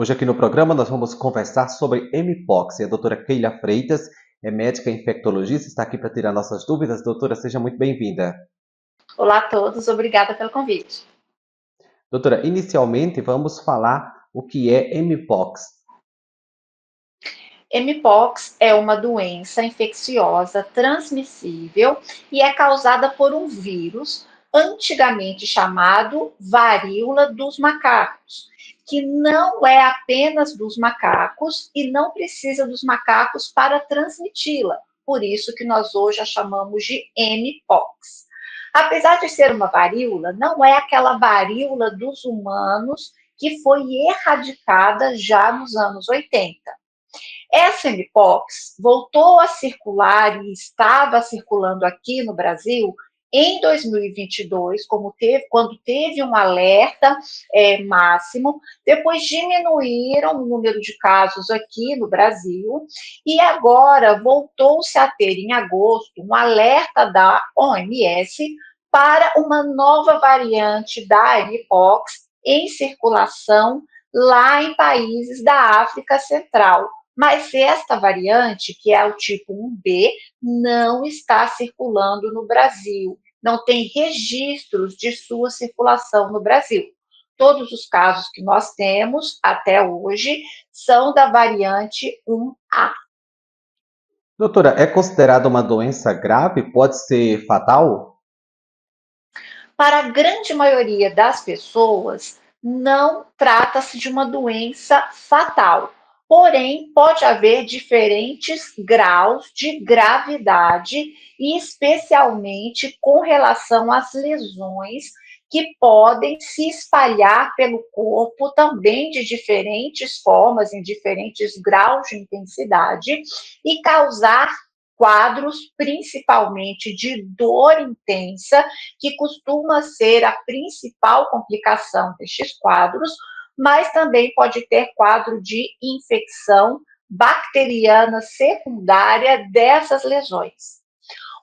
Hoje aqui no programa nós vamos conversar sobre Mpox e a doutora Keila Freitas é médica infectologista, está aqui para tirar nossas dúvidas. Doutora, seja muito bem-vinda. Olá a todos, obrigada pelo convite. Doutora, inicialmente vamos falar o que é Mpox. Mpox é uma doença infecciosa transmissível e é causada por um vírus antigamente chamado varíola dos macacos, que não é apenas dos macacos e não precisa dos macacos para transmiti-la. Por isso que nós hoje a chamamos de Mpox. Apesar de ser uma varíola, não é aquela varíola dos humanos que foi erradicada já nos anos 80. Essa Mpox voltou a circular e estava circulando aqui no Brasil em 2022, quando teve um alerta máximo, depois diminuíram o número de casos aqui no Brasil, e agora voltou-se a ter em agosto um alerta da OMS para uma nova variante da Mpox em circulação lá em países da África Central. Mas esta variante, que é o tipo 1B, não está circulando no Brasil. Não tem registros de sua circulação no Brasil. Todos os casos que nós temos até hoje são da variante 1A. Doutora, é considerada uma doença grave? Pode ser fatal? Para a grande maioria das pessoas, não trata-se de uma doença fatal. Porém, pode haver diferentes graus de gravidade, e especialmente com relação às lesões que podem se espalhar pelo corpo também de diferentes formas, em diferentes graus de intensidade, e causar quadros principalmente de dor intensa, que costuma ser a principal complicação destes quadros, mas também pode ter quadro de infecção bacteriana secundária dessas lesões.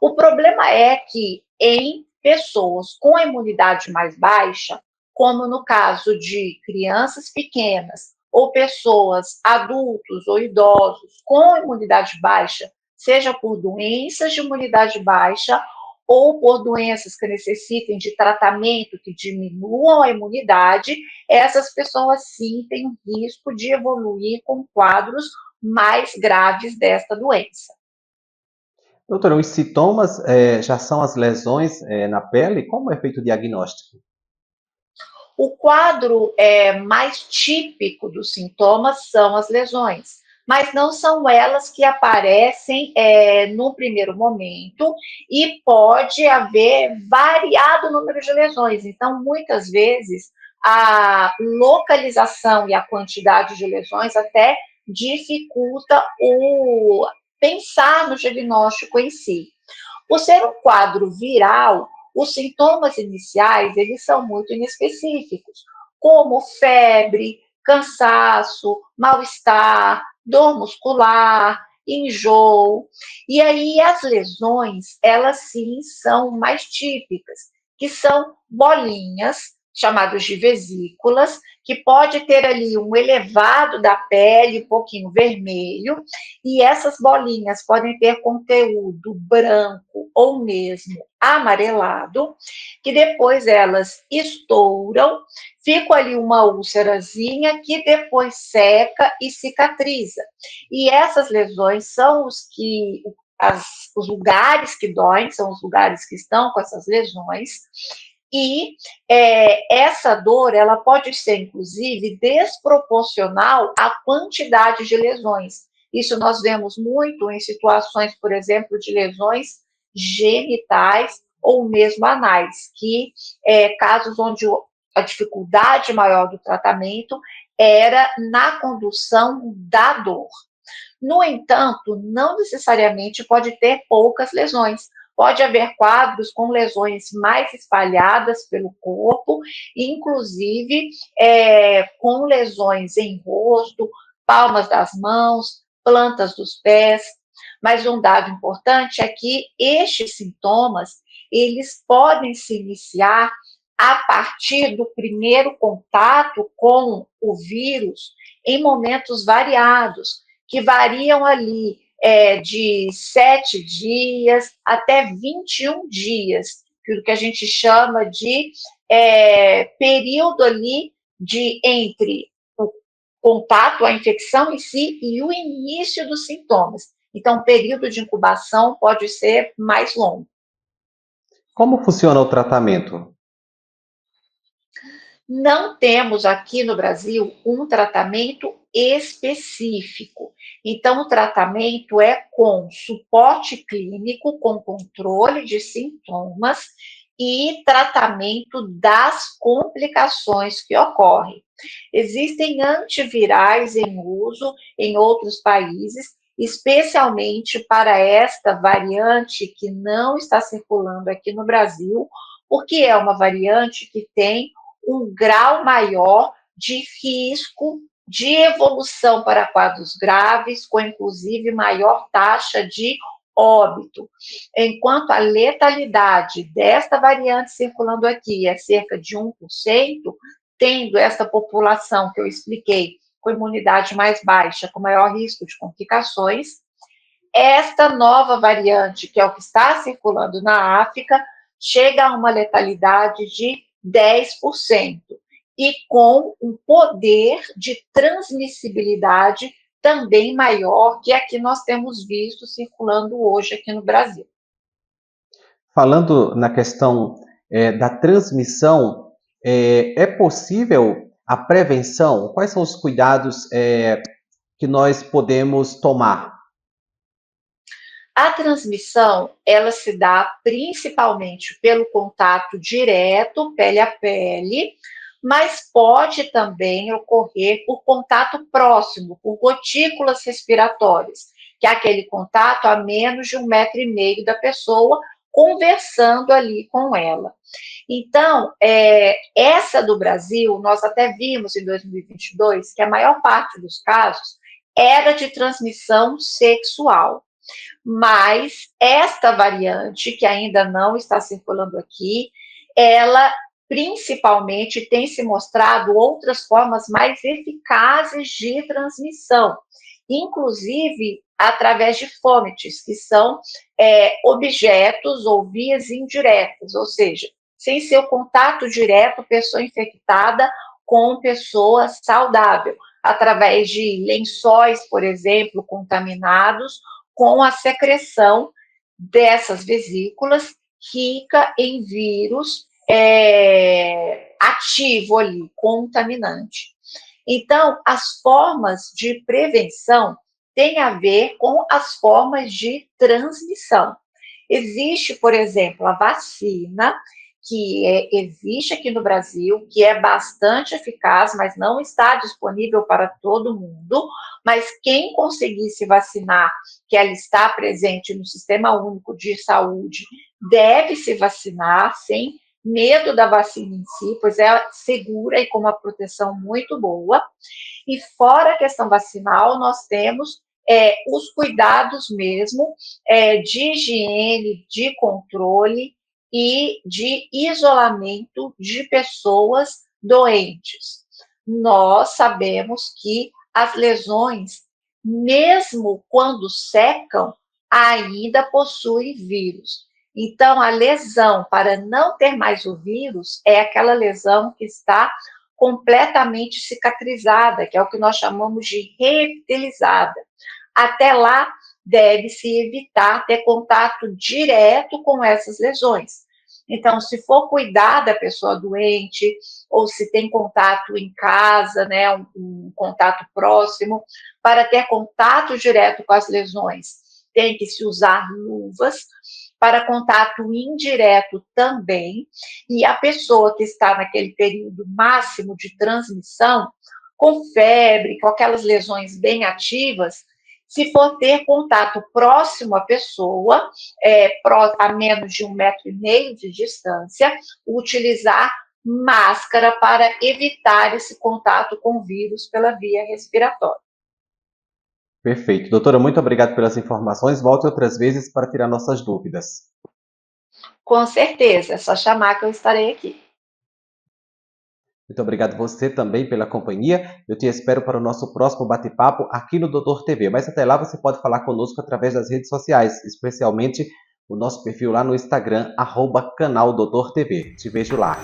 O problema é que em pessoas com a imunidade mais baixa, como no caso de crianças pequenas ou pessoas adultos ou idosos com imunidade baixa, seja por doenças de imunidade baixa ou por doenças que necessitem de tratamento que diminuam a imunidade, essas pessoas sim têm um risco de evoluir com quadros mais graves desta doença. Doutora, os sintomas já são as lesões na pele? Como é feito o diagnóstico? O quadro mais típico dos sintomas são as lesões, mas não são elas que aparecem no primeiro momento, e pode haver variado número de lesões. Então, muitas vezes, a localização e a quantidade de lesões até dificulta o pensar no diagnóstico em si. Por ser um quadro viral, os sintomas iniciais eles são muito inespecíficos, como febre, cansaço, mal-estar, dor muscular, enjoo. E aí as lesões, elas sim são mais típicas, que são bolinhas, chamadas de vesículas, que pode ter ali um elevado da pele, um pouquinho vermelho, e essas bolinhas podem ter conteúdo branco ou mesmo amarelado, que depois elas estouram, fica ali uma úlcerazinha que depois seca e cicatriza. E essas lesões são os lugares que doem, são os lugares que estão com essas lesões, e essa dor ela pode ser, inclusive, desproporcional à quantidade de lesões. Isso nós vemos muito em situações, por exemplo, de lesões genitais ou mesmo anais, que casos onde a dificuldade maior do tratamento era na condução da dor. No entanto, não necessariamente pode ter poucas lesões. Pode haver quadros com lesões mais espalhadas pelo corpo, inclusive com lesões em rosto, palmas das mãos, plantas dos pés. Mas um dado importante é que estes sintomas, eles podem se iniciar a partir do primeiro contato com o vírus em momentos variados, que variam ali de 7 dias até 21 dias, que a gente chama de período ali de entre o contato, a infecção em si e o início dos sintomas. Então, o período de incubação pode ser mais longo. Como funciona o tratamento? Não temos aqui no Brasil um tratamento específico. Então, o tratamento é com suporte clínico, com controle de sintomas e tratamento das complicações que ocorrem. Existem antivirais em uso em outros países, especialmente para esta variante que não está circulando aqui no Brasil, porque é uma variante que tem um grau maior de risco de evolução para quadros graves, com inclusive maior taxa de óbito. Enquanto a letalidade desta variante circulando aqui é cerca de 1%, tendo essa população que eu expliquei com imunidade mais baixa, com maior risco de complicações, esta nova variante, que é o que está circulando na África, chega a uma letalidade de 10% e com um poder de transmissibilidade também maior que a que nós temos visto circulando hoje aqui no Brasil. Falando na questão da transmissão, é possível a prevenção? Quais são os cuidados que nós podemos tomar? A transmissão, ela se dá principalmente pelo contato direto, pele a pele, mas pode também ocorrer por contato próximo, por gotículas respiratórias, que é aquele contato a menos de 1,5 metro da pessoa, conversando ali com ela. Então, essa do Brasil, nós até vimos em 2022 que a maior parte dos casos era de transmissão sexual. Mas esta variante, que ainda não está circulando aqui, ela principalmente tem se mostrado outras formas mais eficazes de transmissão, inclusive através de fomites, que são objetos ou vias indiretas, ou seja, sem ser o contato direto, pessoa infectada com pessoa saudável, através de lençóis, por exemplo, contaminados, com a secreção dessas vesículas rica em vírus ativo ali, contaminante. Então, as formas de prevenção têm a ver com as formas de transmissão. Existe, por exemplo, a vacina, que existe aqui no Brasil, que é bastante eficaz, mas não está disponível para todo mundo. Mas quem conseguir se vacinar, que ela está presente no Sistema Único de Saúde, deve se vacinar sem medo da vacina em si, pois é segura e com uma proteção muito boa. E fora a questão vacinal, nós temos os cuidados mesmo de higiene, de controle e de isolamento de pessoas doentes. Nós sabemos que as lesões, mesmo quando secam, ainda possuem vírus. Então, a lesão, para não ter mais o vírus, é aquela lesão que está completamente cicatrizada, que é o que nós chamamos de reepitelizada. Até lá, deve-se evitar ter contato direto com essas lesões. Então, se for cuidar da pessoa doente, ou se tem contato em casa, né, um contato próximo, para ter contato direto com as lesões, tem que se usar luvas. Para contato indireto também, e a pessoa que está naquele período máximo de transmissão, com febre, com aquelas lesões bem ativas, se for ter contato próximo à pessoa, a menos de 1,5 metro de distância, utilizar máscara para evitar esse contato com o vírus pela via respiratória. Perfeito. Doutora, muito obrigado pelas informações. Volte outras vezes para tirar nossas dúvidas. Com certeza, é só chamar que eu estarei aqui. Muito obrigado você também pela companhia. Eu te espero para o nosso próximo bate-papo aqui no Doutor TV. Mas até lá você pode falar conosco através das redes sociais, especialmente o nosso perfil lá no Instagram, @canal Doutor TV. Te vejo lá.